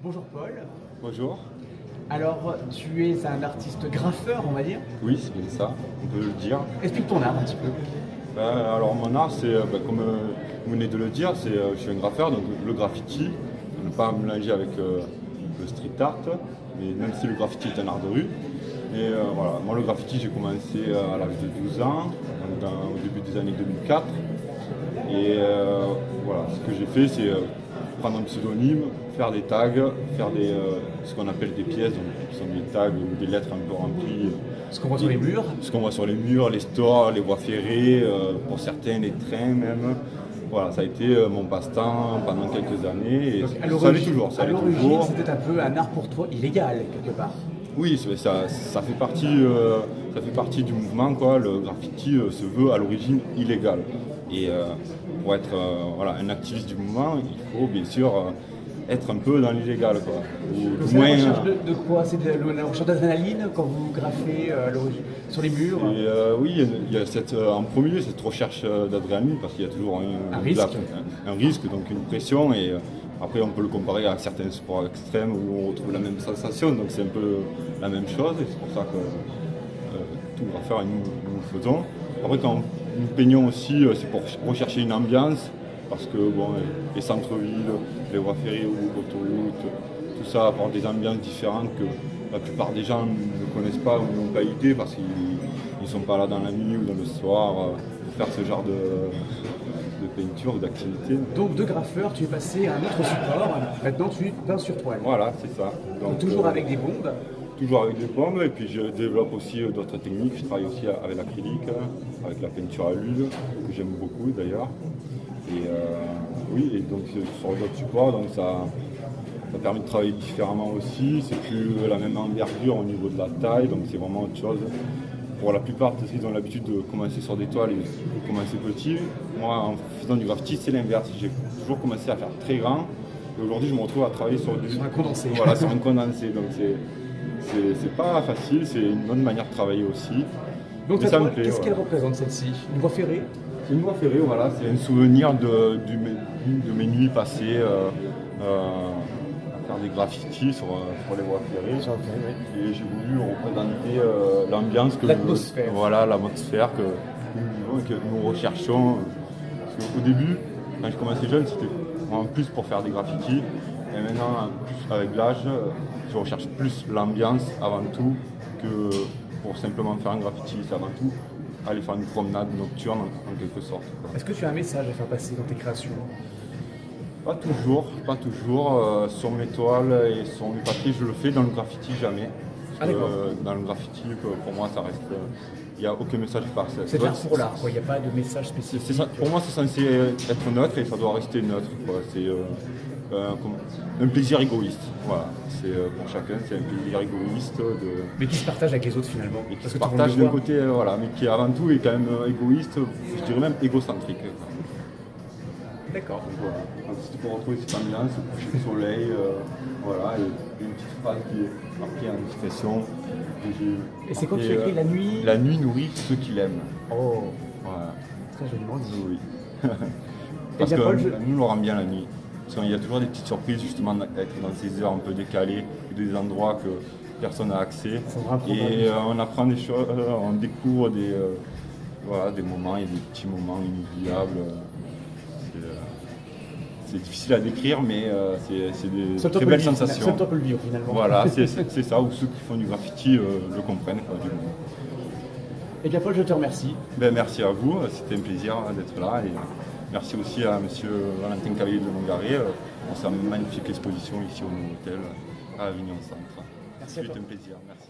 Bonjour Paul. Bonjour. Alors, tu es un artiste graffeur, on va dire. Oui, c'est bien ça, on peut le dire. Explique ton art un petit peu. Alors mon art, c'est, comme vous venez de le dire, je suis un graffeur, donc le graffiti, ne pas mélanger avec le street art, mais même si le graffiti est un art de rue. Et voilà, moi le graffiti, j'ai commencé à l'âge de 12 ans, au début des années 2004. Et voilà, ce que j'ai fait, c'est prendre un pseudonyme, faire des tags, faire ce qu'on appelle des pièces, donc qui sont des tags ou des lettres un peu remplies. Ce qu'on voit sur les murs. Ce qu'on voit sur les murs, les stores, les voies ferrées, pour certains les trains même. Voilà, ça a été mon passe-temps pendant quelques années et Donc, ça l'est toujours. À l'origine, c'était un peu un art pour toi illégal quelque part. Oui, ça fait partie du mouvement, quoi. Le graffiti se veut à l'origine illégal. Et pour être voilà, un activiste du mouvement, il faut bien sûr être un peu dans l'illégal, quoi. Ou C'est moins, la recherche de quoi? C'est la recherche d'adrénaline quand vous graffez sur les murs? et, oui, il y a en premier cette recherche d'adrénaline parce qu'il y a toujours un risque, donc une pression. Et après, on peut le comparer à certains sports extrêmes où on retrouve la même sensation, donc c'est un peu la même chose. Et c'est pour ça que tout graffeur, nous le faisons. Après, quand nous peignons aussi, c'est pour rechercher une ambiance. Parce que bon, les centres-villes, les voies ferrées ou autoroutes, tout ça apporte des ambiances différentes que la plupart des gens ne connaissent pas ou n'ont pas idée parce qu'ils ne sont pas là dans la nuit ou dans le soir pour faire ce genre de peinture ou d'activité. Donc de graffeur, tu es passé à un autre support. Maintenant, tu peins sur toile. Voilà, c'est ça. Donc toujours avec des bombes. Toujours avec des bombes, et puis je développe aussi d'autres techniques. Je travaille aussi avec l'acrylique, avec la peinture à l'huile, que j'aime beaucoup d'ailleurs. Et oui, et donc sur d'autres supports, donc ça permet de travailler différemment aussi. C'est plus la même envergure au niveau de la taille, donc c'est vraiment autre chose. Pour la plupart de ceux qui ont l'habitude de commencer sur des toiles et de commencer petit, moi en faisant du graffiti, c'est l'inverse. J'ai toujours commencé à faire très grand, et aujourd'hui je me retrouve à travailler sur un condensé. Voilà, sur un condensé. Donc c'est pas facile, c'est une bonne manière de travailler aussi. Donc qu'est-ce qu'elle représente celle-ci? Une voie ferrée? C'est une voie ferrée, voilà, c'est un souvenir de mes nuits passées à faire des graffitis sur les voies ferrées. Et j'ai voulu représenter l'ambiance, l'atmosphère. Voilà, l'atmosphère que nous recherchons. Parce qu'au début, quand je commençais jeune, c'était en plus pour faire des graffitis. Et maintenant, plus avec l'âge, je recherche plus l'ambiance avant tout que pour simplement faire un graffiti. C'est avant tout aller faire une promenade nocturne en quelque sorte. Est-ce que tu as un message à faire passer dans tes créations? Pas toujours. Sur mes toiles et sur mes papiers, je le fais. Dans le graffiti, jamais. Dans le graffiti, pour moi, ça reste. Il n'y a aucun message par ça. C'est l'art pour l'art, il n'y a pas de message spécifique. Pour moi, c'est censé être neutre et ça doit rester neutre. C'est un plaisir égoïste. Voilà. Pour chacun, c'est un plaisir égoïste. Mais qui se partage avec les autres finalement. Et qui se partage d'un côté, voilà, mais qui avant tout est quand même égoïste, je dirais même égocentrique. D'accord. Voilà. C'était pour retrouver cette ambiance, ce coucher de soleil, voilà, et une petite phrase qui est marquée en discrétion. Et c'est quoi que tu écris? La nuit? La nuit nourrit ceux qui l'aiment. Oh, voilà. très joliment dit. Oui. Parce que la nuit, on rend bien la nuit. Parce qu'il y a toujours des petites surprises, justement, d'être dans ces heures un peu décalées, des endroits que personne n'a accès. Et on apprend des choses, on découvre des moments, il y a des petits moments inoubliables. C'est difficile à décrire, mais c'est des très belles sensations. Seul toi peut le vivre finalement. Voilà, c'est ça, ou ceux qui font du graffiti le comprennent. Et bien Paul, je te remercie. Merci à vous, c'était un plaisir d'être là. Et merci aussi à M. Valentin Cavalier de Longaré pour sa magnifique exposition ici au Nouveau Hôtel à Avignon Centre. Merci à toi. C'était un plaisir, merci.